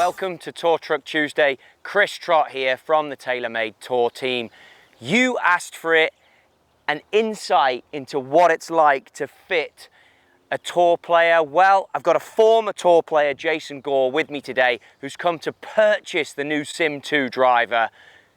welcome to Tour Truck Tuesday. Chris Trott here from the TaylorMade Tour team. You asked for it, an insight into what it's like to fit a tour player. Well, I've got a former tour player, Jason Gore, with me today, who's come to purchase the new Sim 2 driver.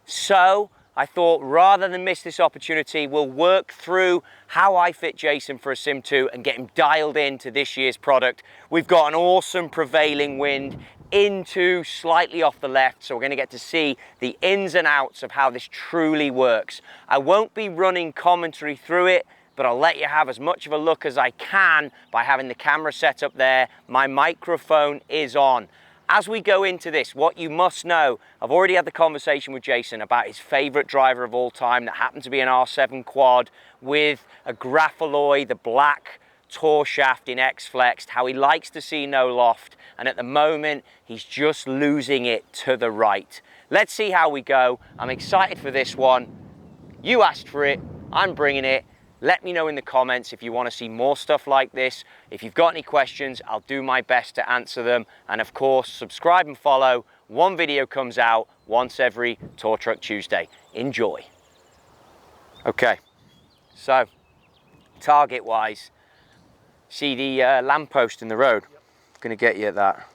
So I thought rather than miss this opportunity, we'll work through how I fit Jason for a Sim 2 and get him dialed into this year's product. We've got an awesome prevailing wind into slightly off the left, so we're going to get to see the ins and outs of how this truly works. I won't be running commentary through it, but I'll let you have as much of a look as I can by having the camera set up there. My microphone is on. As we go into this, what you must know, I've already had the conversation with Jason about his favorite driver of all time that happened to be an R7 quad with a Graphaloy, the black tour shaft in X-Flexed, how he likes to see no loft, and at the moment he's just losing it to the right. Let's see how we go. I'm excited for this one. You asked for it, I'm bringing it. Let me know in the comments if you want to see more stuff like this. If you've got any questions, I'll do my best to answer them. And of course, subscribe and follow. One video comes out once every Tour Truck Tuesday. Enjoy. Okay, so target-wise, see the lamppost in the road? Yep. Gonna get you at that.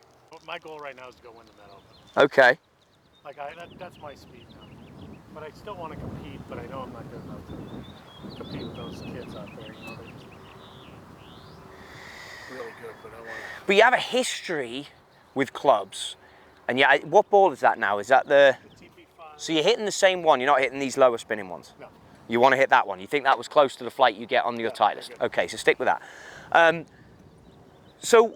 My goal right now is to go into that open. Okay. Like that's my speed now. But I still want to compete, but I know I'm not good enough to compete with those kids out there. You know, they're just really good, but I want to. But you have a history with clubs, and yeah, what ball is that now? Is that the TP5. So you're hitting the same one, you're not hitting these lower spinning ones? No. You want to hit that one? You think that was close to the flight you get on your Titleist? Okay, so stick with that. So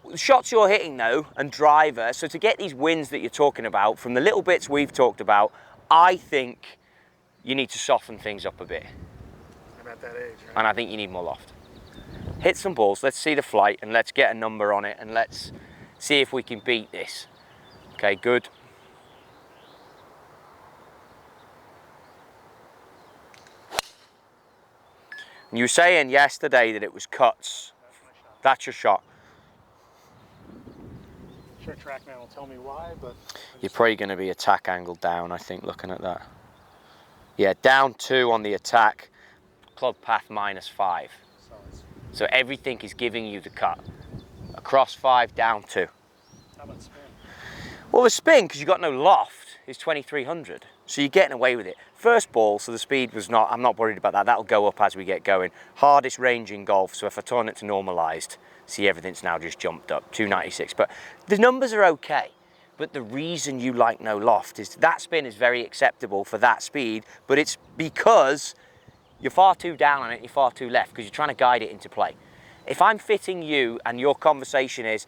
the shots you're hitting though, and driver, so to get these wins that you're talking about, from the little bits we've talked about, I think you need to soften things up a bit. I'm at that age, right? And I think you need more loft. Hit some balls, let's see the flight, and let's get a number on it, and let's see if we can beat this. Okay, good. You were saying yesterday that it was cuts. That's my shot. That's your shot. I'm sure TrackMan will tell me why, but You're probably going to be attack angle down, I think, looking at that. Yeah, down 2 on the attack, club path -5. So everything is giving you the cut. Across 5, down 2. How about spin? Well, the spin, because you've got no loft, is 2300. So you're getting away with it. First ball, so the speed was not, I'm not worried about that. That'll go up as we get going. Hardest range in golf, so if I turn it to normalized, see everything's now just jumped up, 296. But the numbers are okay. But the reason you like no loft is that spin is very acceptable for that speed, but it's because you're far too down on it, you're far too left, because you're trying to guide it into play. If I'm fitting you and your conversation is,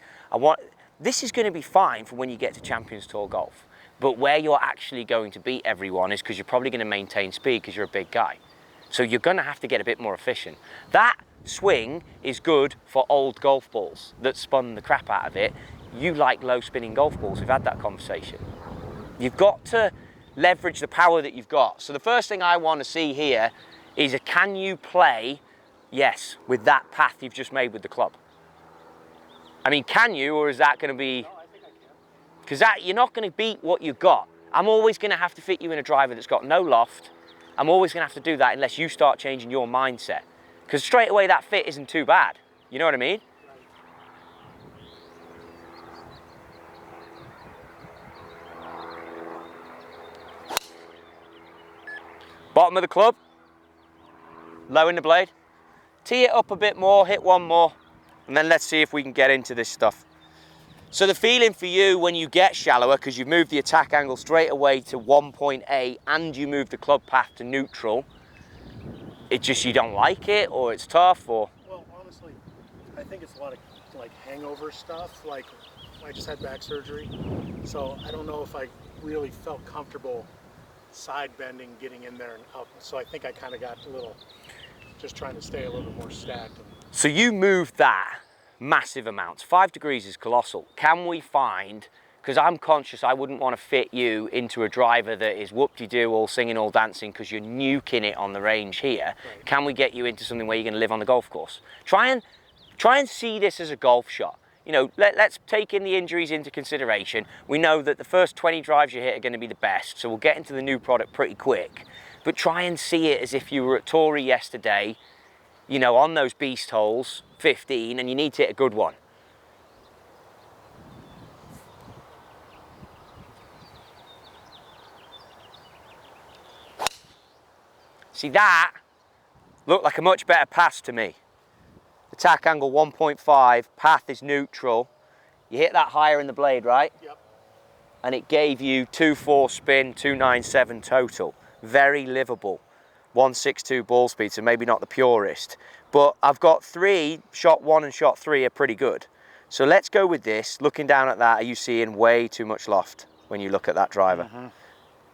this is going to be fine for when you get to Champions Tour golf. But where you're actually going to beat everyone is because you're probably going to maintain speed because you're a big guy. So you're going to have to get a bit more efficient. That swing is good for old golf balls that spun the crap out of it. You like low spinning golf balls. We've had that conversation. You've got to leverage the power that you've got. So the first thing I want to see here is can you play, yes, with that path you've just made with the club? I mean, can you, or is that going to be... No, I think I can. Because you're not going to beat what you've got. I'm always going to have to fit you in a driver that's got no loft. I'm always going to have to do that unless you start changing your mindset. Because straight away that fit isn't too bad. You know what I mean? Right. Bottom of the club. Low in the blade. Tee it up a bit more, hit one more. And then let's see if we can get into this stuff. So the feeling for you when you get shallower, because you've moved the attack angle straight away to 1.8 and you move the club path to neutral, it's just you don't like it, or it's tough, or? Well, honestly, I think it's a lot of like hangover stuff. Like I just had back surgery, so I don't know if I really felt comfortable side bending, getting in there and up. So I think I kind of got a little, just trying to stay a little bit more stacked. So you moved that massive amounts. 5 degrees is colossal. Can we find, because I'm conscious I wouldn't want to fit you into a driver that is whoop-de-doo, all singing, all dancing, because you're nuking it on the range here. Right. Can we get you into something where you're going to live on the golf course? Try and see this as a golf shot. you know, let's take in the injuries into consideration. We know that the first 20 drives you hit are going to be the best, so we'll get into the new product pretty quick. But try and see it as if you were at Torrey yesterday, you know, on those beast holes, 15, and you need to hit a good one. See, that looked like a much better pass to me. Attack angle 1.5, path is neutral. You hit that higher in the blade, right? Yep. And it gave you 2.4 spin, 297 total. Very livable. 162 ball speed, so maybe not the purest. But I've got 3, shot 1 and shot 3 are pretty good. So let's go with this. Looking down at that, are you seeing way too much loft when you look at that driver? Mm-hmm.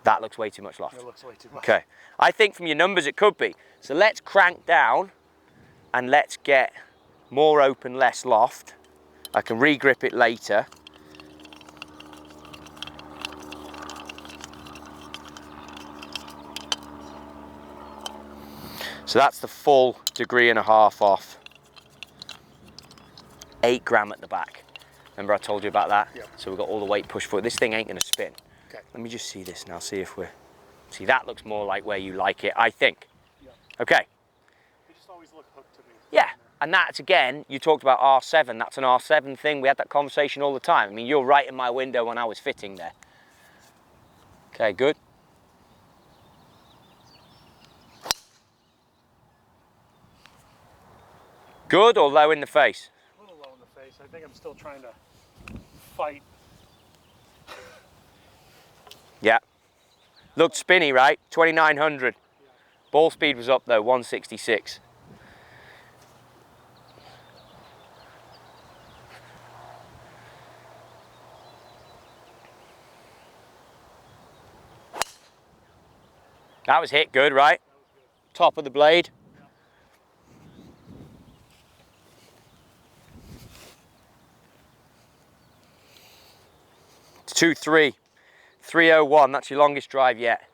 That looks way too much loft. It looks way too much. Okay. I think from your numbers it could be. So let's crank down and let's get more open, less loft. I can re-grip it later. So that's the full 1.5 degrees off. 8 gram at the back. Remember I told you about that? Yep. So we've got all the weight pushed forward. This thing ain't gonna spin. Okay. Let me just see this now, see if we're... See, that looks more like where you like it, I think. Yep. Okay. They just always look hooked to me. Yeah, and that's, again, you talked about R7. That's an R7 thing. We had that conversation all the time. I mean, you're right in my window when I was fitting there. Okay, good. Good or low in the face? A little low in the face. I think I'm still trying to fight. Yeah. Looked spinny, right? 2,900. Yeah. Ball speed was up though, 166. That was hit good, right? That was good. Top of the blade. It's 2-3. 301, that's your longest drive yet.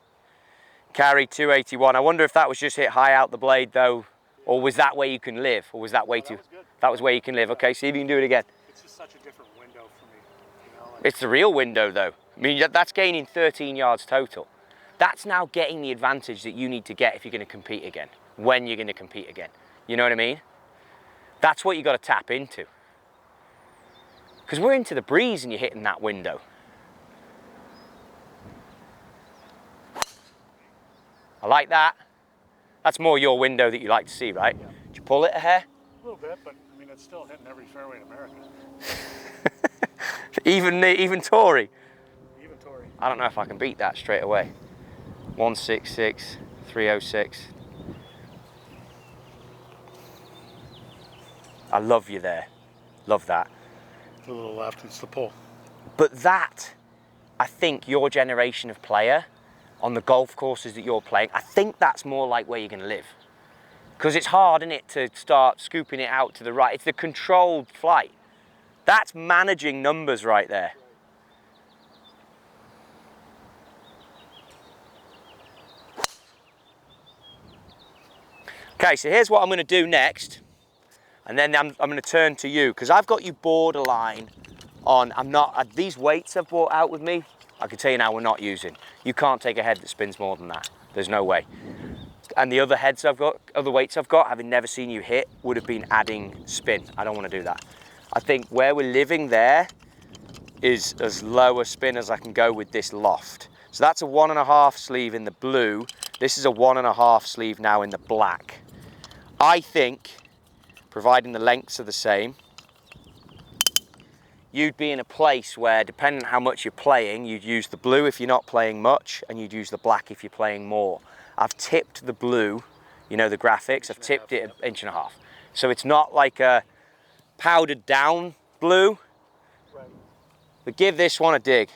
Carry 281. I wonder if that was just hit high out the blade though, or was that where you can live, or was that way too? That was good. That was where you can live. Okay, see if you can do it again. It's just such a different window for me. You know, like, It's the real window though. I mean, that's gaining 13 yards total. That's now getting the advantage that you need to get if you're going to compete again, when you're going to compete again. You know what I mean? That's what you got to tap into. Because we're into the breeze and you're hitting that window. I like that. That's more your window that you like to see, right? Yeah. Did you pull it a hair? a little bit, but I mean, it's still hitting every fairway in America. even Torrey? Even Torrey. I don't know if I can beat that straight away. 166, 306. I love you there. Love that. A little left, it's the pull. But that, I think your generation of player, on the golf courses that you're playing, I think that's more like where you're going to live. Because it's hard, isn't it, to start scooping it out to the right. It's the controlled flight. That's managing numbers right there. Okay, so here's what I'm going to do next. And then I'm going to turn to you, because I've got you borderline on, these weights I've brought out with me, I can tell you now we're not using. You can't take a head that spins more than that. There's no way. And the other heads I've got, other weights I've got, having never seen you hit, would have been adding spin. I don't want to do that. I think where we're living there is as low a spin as I can go with this loft. So that's a 1.5 sleeve in the blue. This is a 1.5 sleeve now in the black. I think, providing the lengths are the same, you'd be in a place where, depending on how much you're playing, you'd use the blue if you're not playing much, and you'd use the black if you're playing more. I've tipped the blue, you know the graphics, I've tipped it 1.5 inches. So it's not like a powdered down blue, Right. but give this one a dig.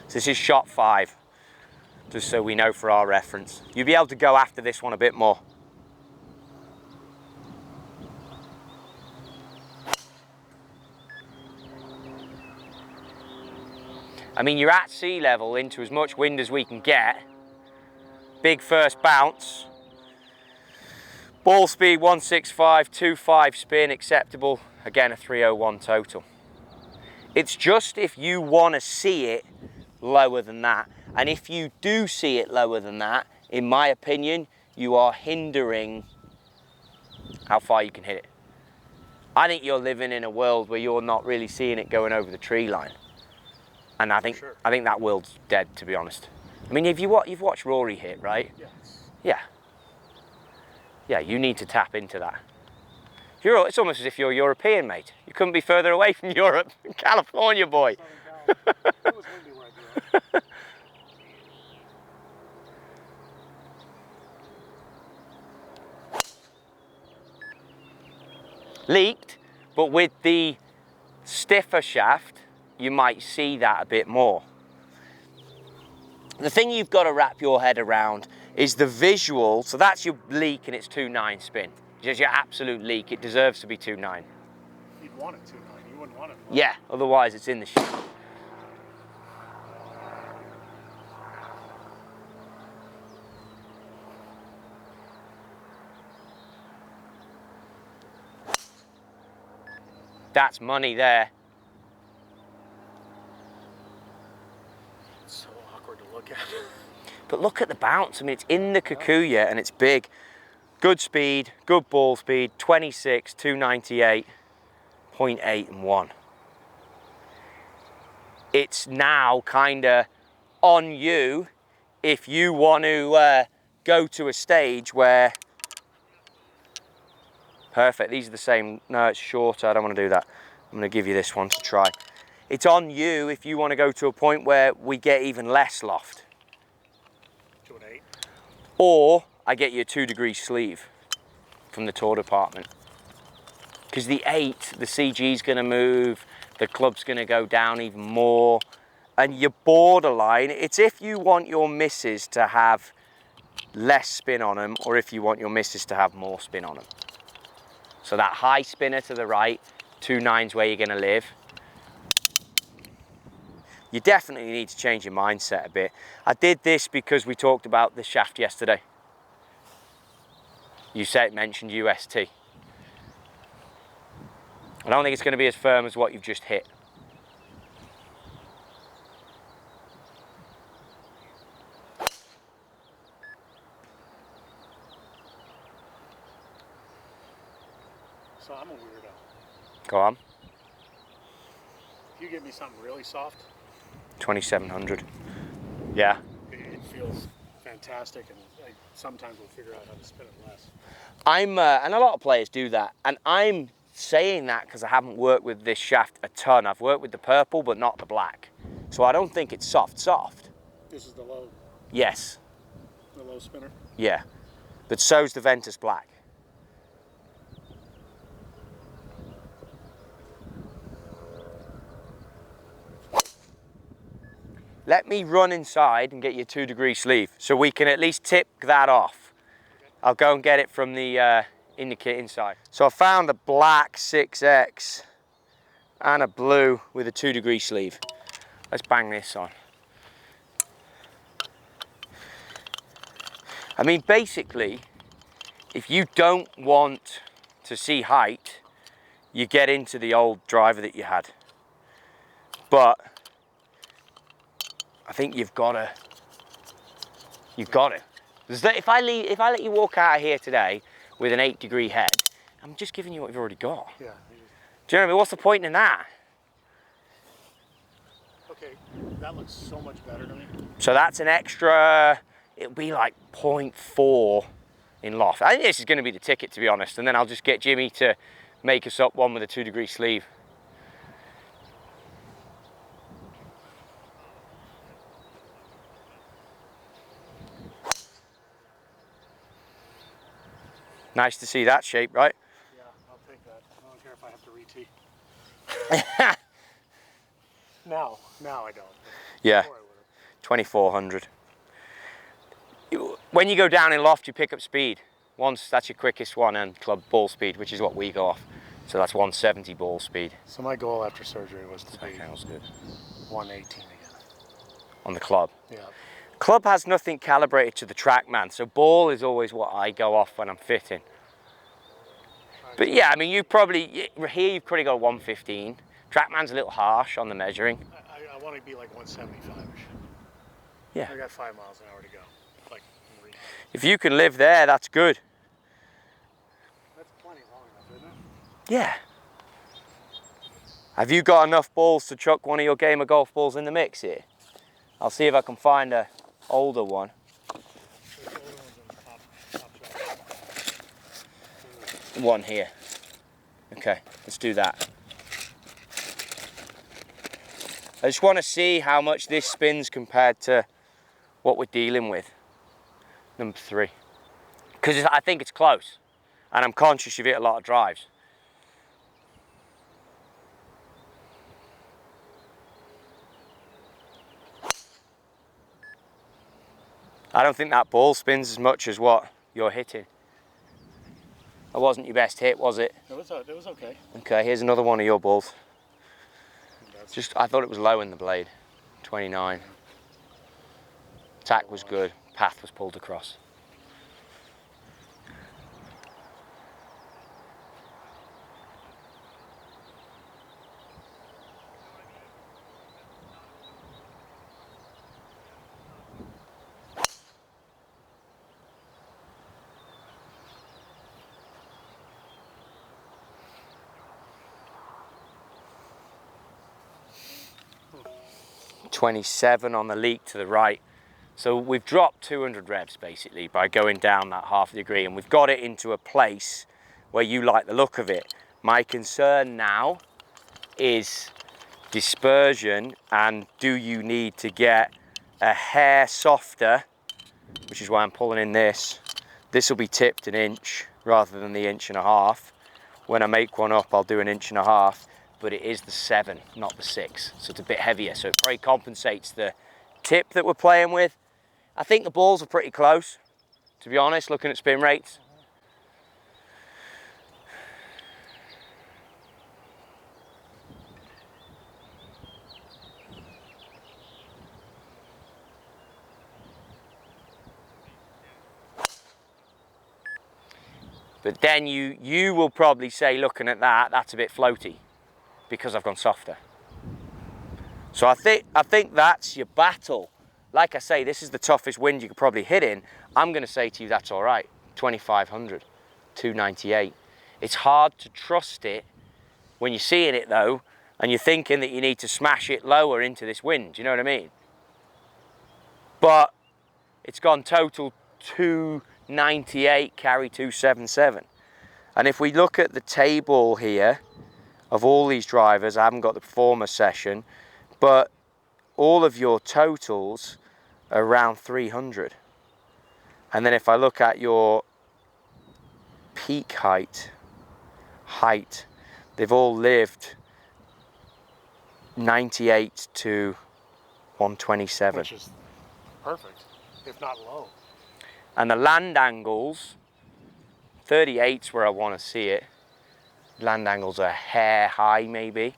So this is shot 5, just so we know for our reference. You'll be able to go after this one a bit more. I mean, you're at sea level into as much wind as we can get. Big first bounce. Ball speed 165, 2.5 spin acceptable. Again, a 301 total. It's just if you want to see it lower than that, and if you do see it lower than that, in my opinion, you are hindering how far you can hit it. I think you're living in a world where you're not really seeing it going over the tree line. And I think that world's dead, to be honest. I mean, if you've watched Rory hit, right? Yes. Yeah. Yeah, you need to tap into that. It's almost as if you're European, mate. You couldn't be further away from Europe. California boy. It was windy where I grew up. Leaked, but with the stiffer shaft, you might see that a bit more. The thing you've got to wrap your head around is the visual. So that's your leak and it's 2.9 spin. Just your absolute leak. It deserves to be 2.9. You'd want it 2.9. You wouldn't want it. Yeah, otherwise it's in the shaft. That's money there. It's so awkward to look at. But look at the bounce. I mean, it's in the Kikuyu and it's big. Good speed, good ball speed, 26, 298, 0.8 and 1. It's now kind of on you if you want to go to a stage where... Perfect, these are the same. No, it's shorter, I don't want to do that. I'm going to give you this one to try. It's on you if you want to go to a point where we get even less loft. To an 8. Or I get you a 2-degree sleeve from the tour department. Because the 8, the CG's going to move, the club's going to go down even more. And your borderline, it's if you want your misses to have less spin on them or if you want your misses to have more spin on them. So that high spinner to the right, 2.9's where you're going to live. You definitely need to change your mindset a bit. I did this because we talked about the shaft yesterday. You said, mentioned UST. I don't think it's going to be as firm as what you've just hit. So I'm a weirdo. Go on. If you give me something really soft, 2700. Yeah. it feels fantastic, and I sometimes will figure out how to spin it less. And a lot of players do that, and I'm saying that because I haven't worked with this shaft a ton. I've worked with the purple, but not the black. So I don't think it's soft. This is the low. Yes. The low spinner. Yeah. But so's the Ventus black. Let me run inside and get you a 2-degree sleeve so we can at least tip that off. Okay. I'll go and get it from the in the kit inside. So I found a black 6X and a blue with a 2-degree sleeve. Let's bang this on. I mean, basically, if you don't want to see height, you get into the old driver that you had. But I think you've got to. If I let you walk out of here today with an 8-degree head, I'm just giving you what you've already got. Yeah. Do you know what I mean? What's the point in that? Okay, that looks so much better to me. So that's an extra, it'll be like 0.4 in loft. I think this is going to be the ticket, to be honest, and then I'll just get Jimmy to make us up one with a 2-degree sleeve. Nice to see that shape, right? Yeah, I'll take that. I don't care if I have to re-tee. Now I don't. Yeah, Before I would've. 2400. When you go down in loft, you pick up speed. That's your quickest one, and club ball speed, which is what we go off. So that's 170 ball speed. So my goal after surgery was to be Okay, that's good. 118 again. On the club? Yeah. Club has nothing calibrated to the track, man. So ball is always what I go off when I'm fitting. But yeah, I mean, you've probably got a 115. Trackman's a little harsh on the measuring. I want to be like 175-ish. Yeah. I got 5 miles an hour to go. Like, if you can live there, that's good. that's plenty long enough, isn't it? Yeah. Have you got enough balls to chuck one of your game of golf balls in the mix here? I'll see if I can find a older one. One here. Okay, let's do that. I just want to see how much this spins compared to what we're dealing with. Number 3. Because I think it's close. And I'm conscious you've hit a lot of drives. I don't think that ball spins as much as what you're hitting. That wasn't your best hit, was it? It was okay. Okay, here's another one of your balls. I thought it was low in the blade. 29. Tack was good. Path was pulled across. .27 on the leak to the right. So we've dropped 200 revs basically by going down that half a degree, and we've got it into a place where you like the look of it. My concern now is dispersion, and do you need to get a hair softer, which is why I'm pulling in this. This will be tipped 1 inch rather than the 1.5 inches. When I make one up, I'll do 1.5 inches. But it is the 7, not the 6. So it's a bit heavier, so it probably compensates the tip that we're playing with. I think the balls are pretty close, to be honest, looking at spin rates. But then you will probably say, looking at that, that's a bit floaty, because I've gone softer. So I think that's your battle. Like I say, this is the toughest wind you could probably hit in. I'm gonna say to you, that's all right. 2,500, 298. It's hard to trust it when you're seeing it though, and you're thinking that you need to smash it lower into this wind, do you know what I mean? But it's gone total 298, carry 277. And if we look at the table here, of all these drivers, I haven't got the performer session, but all of your totals are around 300. And then if I look at your peak height, they've all lived 98 to 127. Which is perfect, if not low. And the land angles, 38's where I want to see it. Land angles are a hair high maybe.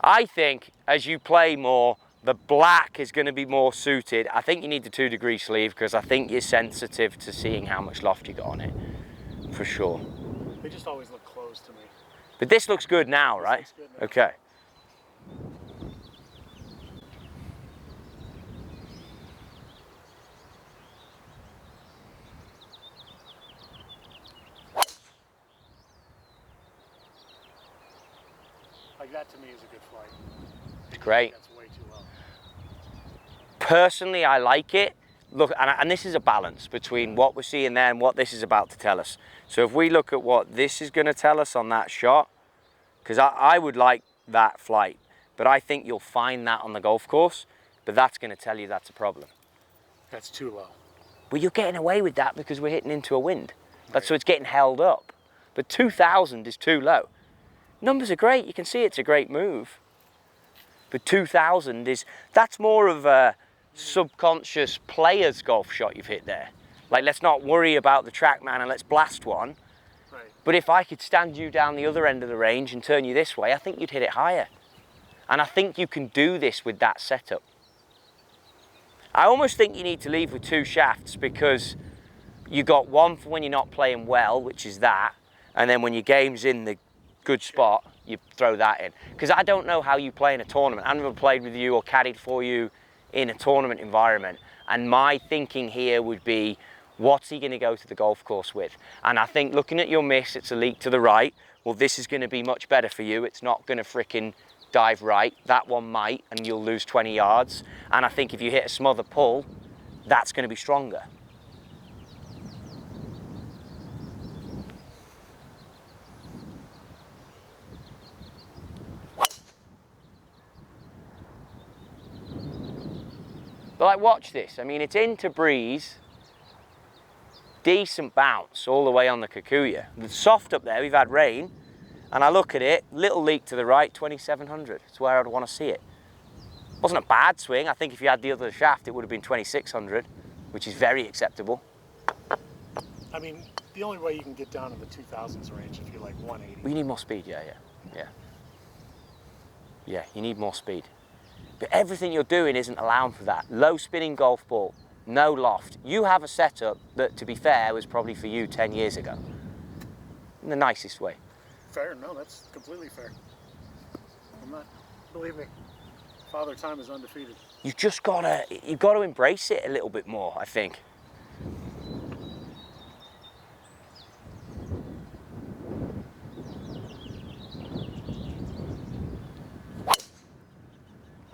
I think as you play more, the black is going to be more suited. I think you need the 2 degree sleeve because I think you're sensitive to seeing how much loft you got on it, for sure. They just always look closed to me. But this looks good now, right? Looks good now. Okay. Like that to me is a good flight. It's great. That's way too low. Personally, I like it. Look, and this is a balance between what we're seeing there and what this is about to tell us. So if we look at what this is going to tell us on that shot, because I would like that flight, but I think you'll find that on the golf course, but that's going to tell you that's a problem. That's too low. Well, you're getting away with that because we're hitting into a wind. That's so it's getting held up. But 2,000 is too low. Numbers are great, you can see it's a great move. But 2,000 that's more of a subconscious player's golf shot you've hit there. Like, let's not worry about the TrackMan and let's blast one. Right. But if I could stand you down the other end of the range and turn you this way, I think you'd hit it higher. And I think you can do this with that setup. I almost think you need to leave with 2 shafts because you got one for when you're not playing well, which is that, And then when your game's in the good spot, you throw that in. Because I don't know how you play in a tournament. I've never played with you or caddied for you in a tournament environment. And my thinking here would be, what's he going to go to the golf course with? And I think looking at your miss, it's a leak to the right. Well, this is going to be much better for you. It's not going to frickin' dive right. That one might, and you'll lose 20 yards. And I think if you hit a smother pull, that's going to be stronger. But like, watch this. I mean, it's into breeze, decent bounce all the way on the Kikuyu. It's soft up there, we've had rain, and I look at it, little leak to the right, 2700. It's where I'd want to see it. Wasn't a bad swing. I think if you had the other shaft, it would have been 2600, which is very acceptable. I mean, the only way you can get down to the 2000s range if you're like 180. We need more speed, yeah. Yeah, you need more speed. But everything you're doing isn't allowing for that. Low spinning golf ball, no loft. You have a setup that, to be fair, was probably for you 10 years ago. In the nicest way. Fair, no, that's completely fair. I'm not, believe me, Father Time is undefeated. You've got to embrace it a little bit more, I think.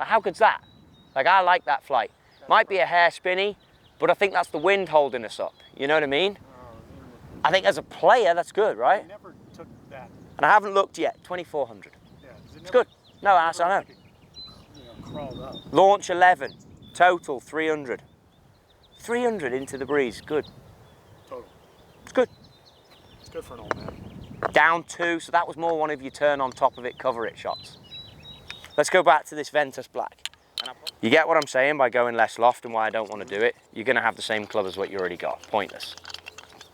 How good's that? Like, I like that flight. Might be a hair spinny, but I think that's the wind holding us up. You know what I mean? I think as a player, that's good, right? I never took that. And I haven't looked yet. 2400. Yeah, it's good. No, I know. Like crawled up. Launch 11. Total 300. 300 into the breeze. Good. Total. It's good. It's good for an old man. Down 2. So that was more one of your turn on top of it, cover it shots. Let's go back to this Ventus black. You get what I'm saying by going less loft and why I don't want to do it? You're going to have the same club as what you already got. Pointless.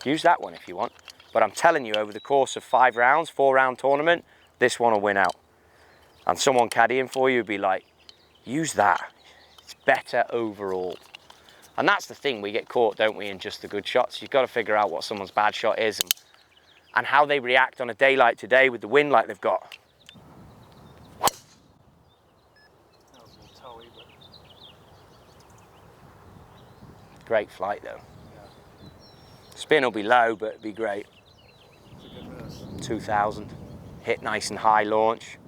Use that one if you want. But I'm telling you, over the course of 5 rounds, 4-round tournament, this one will win out. And someone caddying for you would be like, use that. It's better overall. And that's the thing, we get caught, don't we, in just the good shots. You've got to figure out what someone's bad shot is and how they react on a day like today with the wind like they've got. Great flight though. Yeah. Spin will be low, but it'd be great. It's a good miss. 2000. Hit nice and high launch.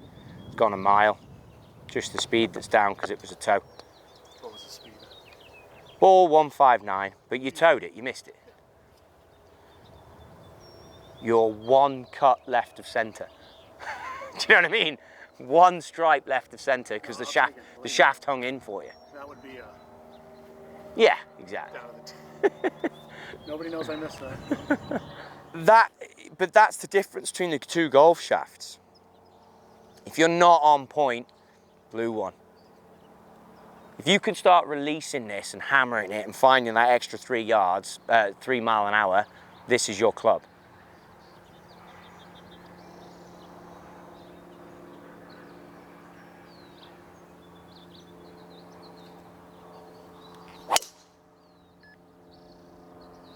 It's gone a mile. Just the speed that's down because it was a toe. What was the speed? Ball 159, but you towed it, you missed it. You're 1 cut left of centre. Do you know what I mean? 1 stripe left of centre because the shaft hung in for you. That would be yeah, exactly. Nobody knows I missed that. But that's the difference between the 2 golf shafts. If you're not on point, blue one. If you can start releasing this and hammering it and finding that extra 3 yards, 3 mile an hour, this is your club.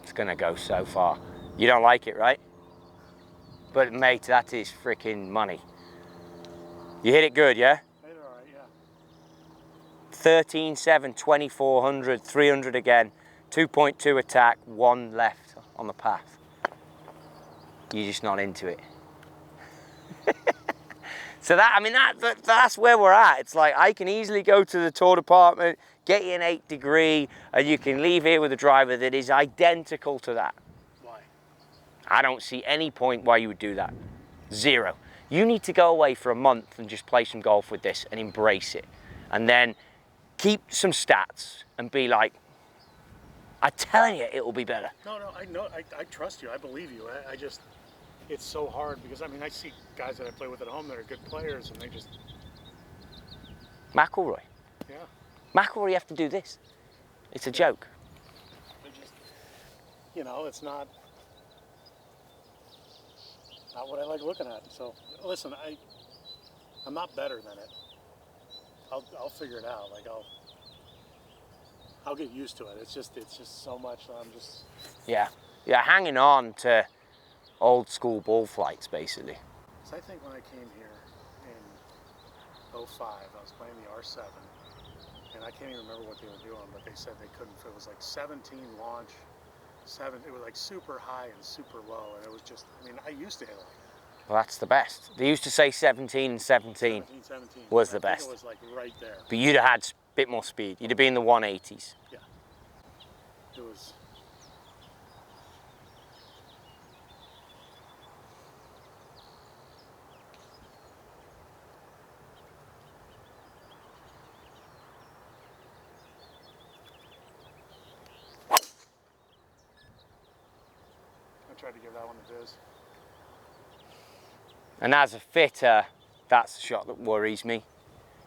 It's gonna go so far. You don't like it, right? But mate, that is freaking money. You hit it good, yeah? Hit it all right, yeah. 13, 7, 2400, 300 again, 2.2 attack, 1 left on the path. You're just not into it. So that, I mean, that's where we're at. It's like, I can easily go to the tour department, get you an 8 degree, and you can leave here with a driver that is identical to that. Why? I don't see any point why you would do that. 0. You need to go away for a month and just play some golf with this and embrace it. And then keep some stats and be like, I'm telling you, it will be better. No, I know, I trust you, I believe you. I just, it's so hard because, I mean, I see guys that I play with at home that are good players and they just... McIlroy. Yeah. McIlroy, you have to do this. It's a joke. They just, you know, it's not what I like looking at. So, listen, I'm not better than it. I'll figure it out. Like, I'll get used to it. It's just so much that I'm just... Yeah, hanging on to old school ball flights, basically. So I think when I came here in '05, I was playing the R7, and I can't even remember what they were doing, but they said they couldn't. It was like 17 launch, it was like super high and super low, and it was just, I mean, I used to hit like that. Well, that's the best. They used to say 17 and 17 was the best. It was like right there. But you'd have had a bit more speed. You'd have been in the 180s. Yeah. It was. I tried to give that one a viz. And as a fitter, that's the shot that worries me.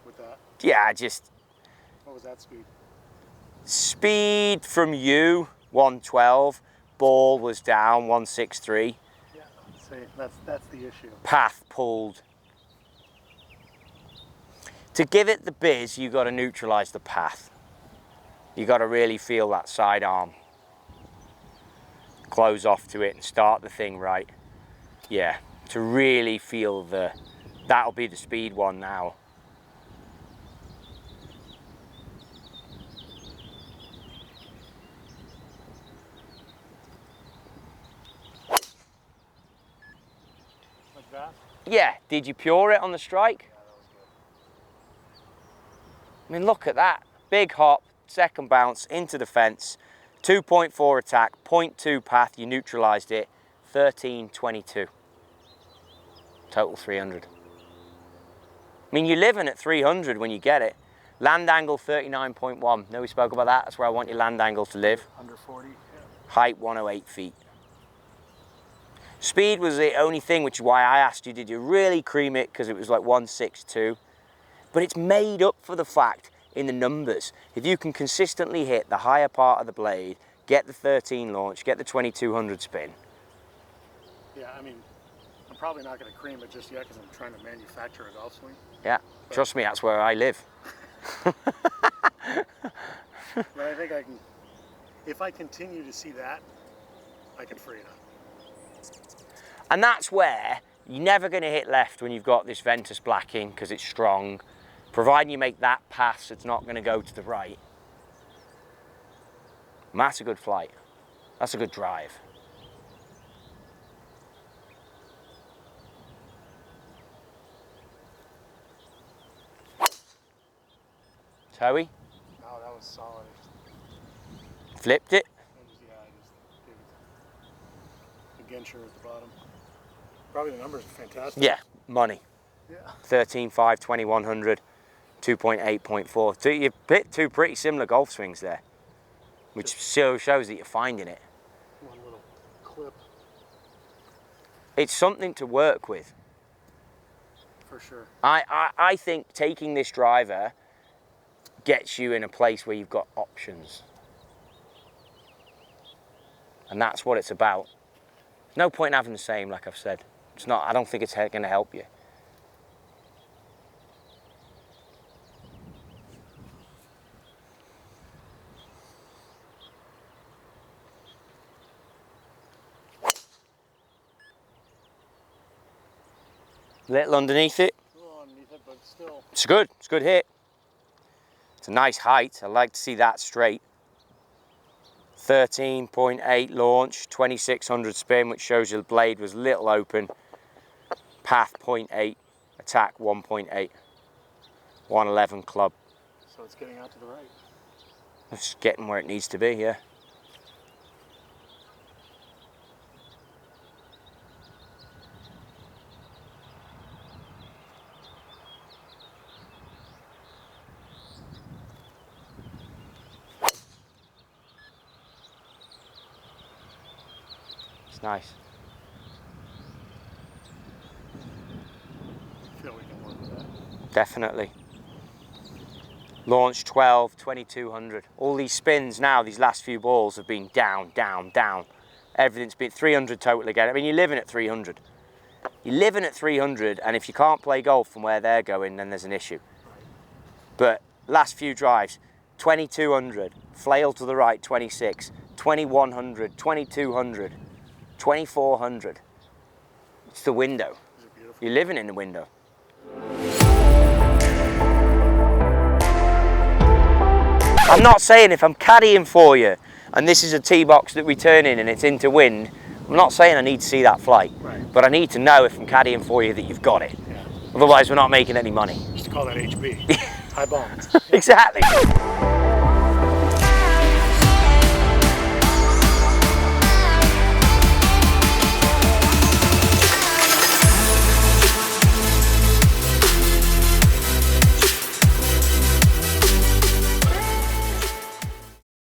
With that? Yeah, just... What was that speed? Speed from you, 112. Ball was down, 163. Yeah, see, that's the issue. Path pulled. To give it the biz, you got to neutralize the path. You got to really feel that sidearm. Close off to it and start the thing right. Yeah, to really feel that'll be the speed one now. Like that? Yeah, did you pure it on the strike? Yeah, that was good. I mean, look at that. Big hop, second bounce into the fence, 2.4 attack, 0.2 path, you neutralized it, 13.22. Total 300. I mean, you're living at 300 when you get it. Land angle 39.1. No, we spoke about that. That's where I want your land angle to live. Under 40? Yeah. Height 108 feet. Speed was the only thing, which is why I asked you, did you really cream it? Because it was like 162. But it's made up for the fact in the numbers. If you can consistently hit the higher part of the blade, get the 13 launch, get the 2200 spin. Yeah, I mean, I'm probably not going to cream it just yet because I'm trying to manufacture a golf swing. Yeah, but trust me, that's where I live. But I think I can, if I continue to see that, I can free it up. And that's where you're never going to hit left when you've got this Ventus blacking because it's strong. Providing you make that pass, it's not going to go to the right. And that's a good flight. That's a good drive. Toey? No, that was solid. Flipped it? I just gave it the Genscher at the bottom. Probably the numbers are fantastic. Yeah, money. Yeah. 13.5, 2100, 2.8, 0.4. So you've hit two pretty similar golf swings there, which shows that you're finding it. One little clip. It's something to work with. For sure. I think taking this driver gets you in a place where you've got options. And that's what it's about. No point in having the same, like I've said. It's not, I don't think it's going to help you. Little underneath it. A little underneath it, but still. It's a good hit. It's a nice height. I like to see that straight. 13.8 launch, 2600 spin, which shows you the blade was a little open. Path 0.8, attack 1.8, 111 club. So it's getting out to the right. It's getting where it needs to be, yeah. It's nice. I feel we can work with that. Definitely. Launch 12, 2200. All these spins now, these last few balls have been down, down, down. Everything's been 300 total again. I mean, you're living at 300. You're living at 300, and if you can't play golf from where they're going, then there's an issue. But last few drives, 2200, flail to the right, 26, 2100, 2200, 2400. It's the window. Is it beautiful? You're living in the window. I'm not saying if I'm caddying for you and this is a tee box that we turn in and it's into wind, I'm not saying I need to see that flight. Right. But I need to know if I'm caddying for you that you've got it. Yeah. Otherwise we're not making any money. Just call that HB. High bomb. Exactly.